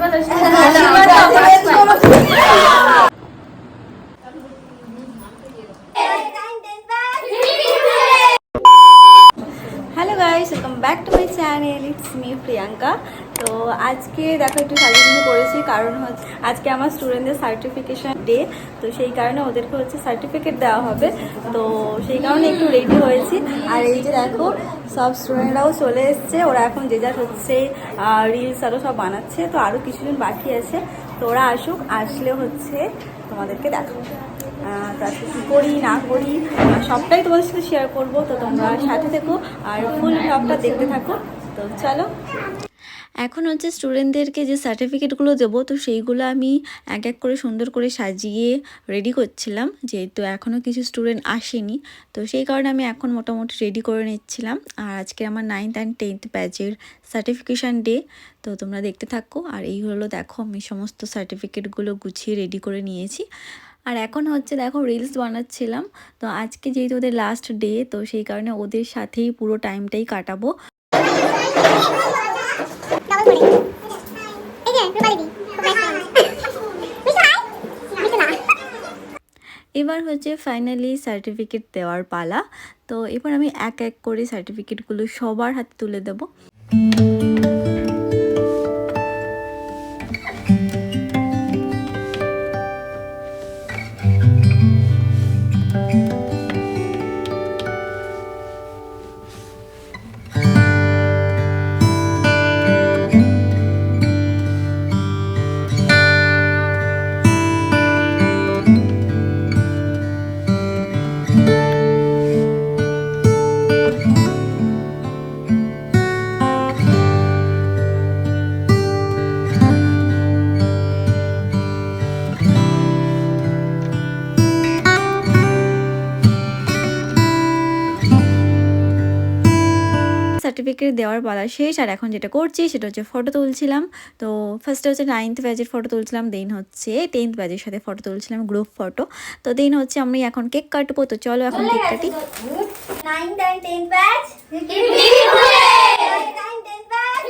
Hello guys, welcome back to my channel. It's me Priyanka. তো আজকে দেখো একটু সাজুগুজু করেছি, কারণ হচ্ছে আজকে আমার স্টুডেন্টদের সার্টিফিকেশন ডে। তো সেই কারণে ওদেরকে হচ্ছে সার্টিফিকেট দেওয়া হবে, তো সেই কারণে একটু রেডি হয়েছি। আর এই যে দেখো সব স্টুডেন্টরাও চলে এসছে, ওরা এখন যে যার হচ্ছে রিলস আরও সব বানাচ্ছে। তো আরও কিছুজন বাকি আছে, তো ওরা আসুক, আসলে হচ্ছে তোমাদেরকে দেখাবো। তো আজকে কী করি না করি সবটাই তোমাদের সাথে শেয়ার করবো। তো তোমরা সাথে থেকো আর ফুল ব্লগটা দেখতে থাকো। তো চলো, এখন হচ্ছে স্টুডেন্টদেরকে যে সার্টিফিকেটগুলো দেবো, তো সেইগুলো আমি এক এক করে সুন্দর করে সাজিয়ে রেডি করছিলাম, যেহেতু এখনও কিছু স্টুডেন্ট আসেনি। তো সেই কারণে আমি এখন মোটামুটি রেডি করে নিচ্ছিলাম। আর আজকে আমার 9th and 10th ব্যাচের সার্টিফিকেশান ডে। তো তোমরা দেখতে থাকো। আর এই হলো দেখো, আমি সমস্ত সার্টিফিকেটগুলো গুছিয়ে রেডি করে নিয়েছি। আর এখন হচ্ছে দেখো রিলস বানাচ্ছিলাম। তো আজকে যেহেতু ওদের লাস্ট ডে, তো সেই কারণে ওদের সাথেই পুরো টাইমটাই কাটাবো। এবার হচ্ছে ফাইনালি সার্টিফিকেট দেওয়ার পালা। তো এবার আমি এক এক করে সার্টিফিকেটগুলো সবার হাতে তুলে দেবো। সার্টিফিকেট দেওয়ার পালা শেষ। আর এখন যেটা করছি সেটা হচ্ছে ফটো তুলছিলাম। তো ফার্স্টে হচ্ছে 9th ব্যাচের ফটো তুলছিলাম, দেন হচ্ছে 10th ব্যাচের সাথে ফটো তুলছিলাম, গ্রুপ ফটো। তো দেন হচ্ছে আমি এখন কেক কাটবো। তো চলো এখন কেক কাটি। 9th and 10th batch, 9th and 10th batch,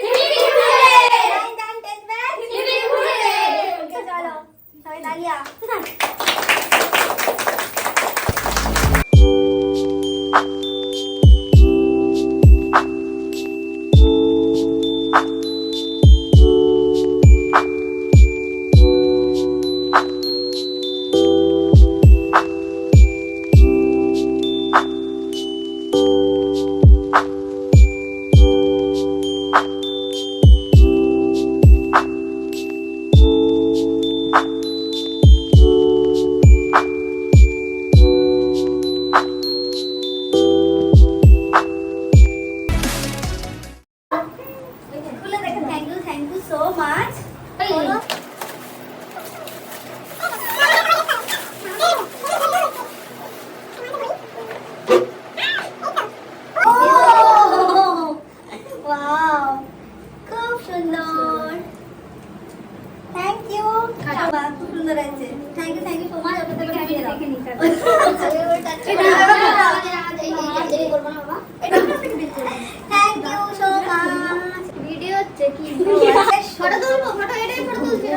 9th and 10th batch, চলো সবাই দাঁড়িয়ে। Thank you so much. Wow, খুব সুন্দর। Thank you. খুব সুন্দর আছে। Thank you so much. ওটা থেকে দিয়ে দাও। Thank you so much. Video হচ্ছে কি? ফটো তুলবো, ফটো এটাই ফটো তুলছি।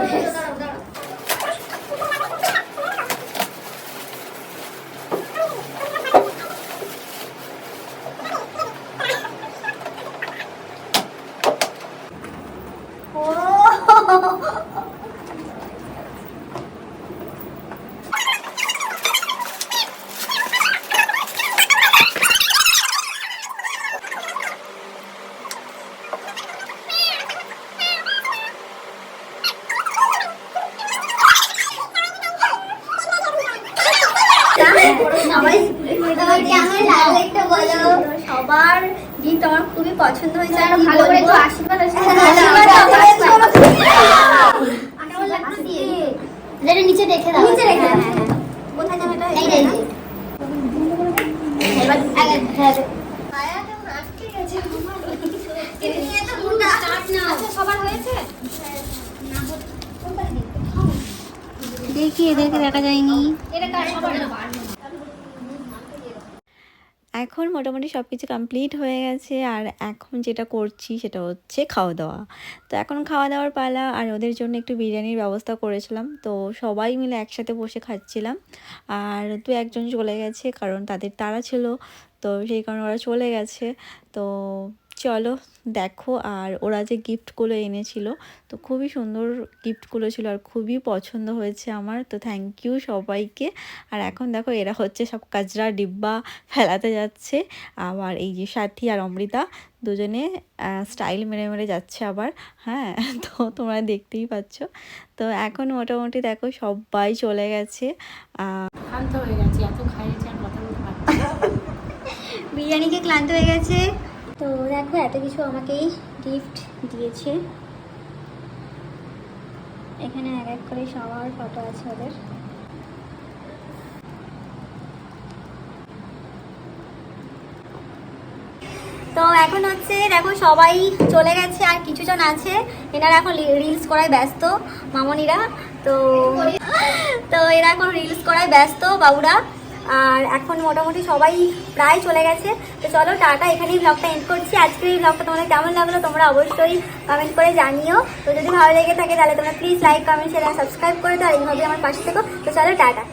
সবার গিফট আমার খুবই পছন্দ হয়েছে। আর ভালো করে একটু আশীর্বাদ নিচে রেখে দাও, নিচে রেখে দাও। কোথায় যাবে এটা? এই এই এবার আগে আয়া কেমন আটকে গেছে। এটা নিয়ে তো মুন্ডা স্টার্ট না। আচ্ছা সবার হয়েছে? না কোনটা দিই? দেখি এদেরকে দেখা যায়নি। এটা কার সবার? এখন মোটামুটি সব কিছু কমপ্লিট হয়ে গেছে, আর এখন যেটা করছি সেটা হচ্ছে খাওয়া দাওয়া। তো এখন খাওয়া দাওয়ার পালা, আর ওদের জন্য একটু বিরিয়ানির ব্যবস্থা করেছিলাম, তো সবাই মিলে একসাথে বসে খাচ্ছিলাম। আর দু একজন চলে গেছে কারণ তাদের তাড়া ছিল, তো সেই কারণে ওরা চলে গেছে। তো চলো দেখো, আর ওরা যে গিফটগুলো এনেছিল তো খুবই সুন্দর গিফটগুলো ছিল আর খুবই পছন্দ হয়েছে আমার, তো থ্যাংক ইউ সবাইকে। আর এখন দেখো এরা হচ্ছে সব কাচরা ডিব্বা ফেলাতে যাচ্ছে, আবার এই যে সাথী আর অমৃতা দুজনে স্টাইল মেরে মেরে যাচ্ছে আবার। হ্যাঁ, তো তোমরা দেখতেই পাচ্ছ। তো এখন মোটামুটি দেখো সবাই চলে গেছে। শান্ত হয়ে গেছি, এত খাইয়েছি আর কথা বলতে পারছি না। বিরিয়ানিকে ক্লান্ত হয়ে গেছে। তো দেখো এত কিছু আমাকেই গিফট দিয়েছে। এখানে এক এক করে সবার ফটো আছে ওদের। তো এখন হচ্ছে দেখো সবাই চলে গেছে, আর কিছুজন আছে এনারা এখন রিলস করায় ব্যস্ত, মামনিরা। তো তো এরা এখন রিলস করায় ব্যস্ত বাবুরা। আর এখন মোটামুটি সবাই প্রায় চলে গেছে। তো চলো টাটা, এখানেই ব্লগটা এন্ড করছি। আজকের এই ব্লগটা তোমাদের কেমন লাগলো তোমরা অবশ্যই কমেন্ট করে জানিও। তো যদি ভালো লেগে থাকে তাহলে তোমরা প্লিজ লাইক, কমেন্ট, শেয়ার আর সাবস্ক্রাইব করে দাও, আর এইভাবে আমার পাশে থেকো। তো চলো টাটা।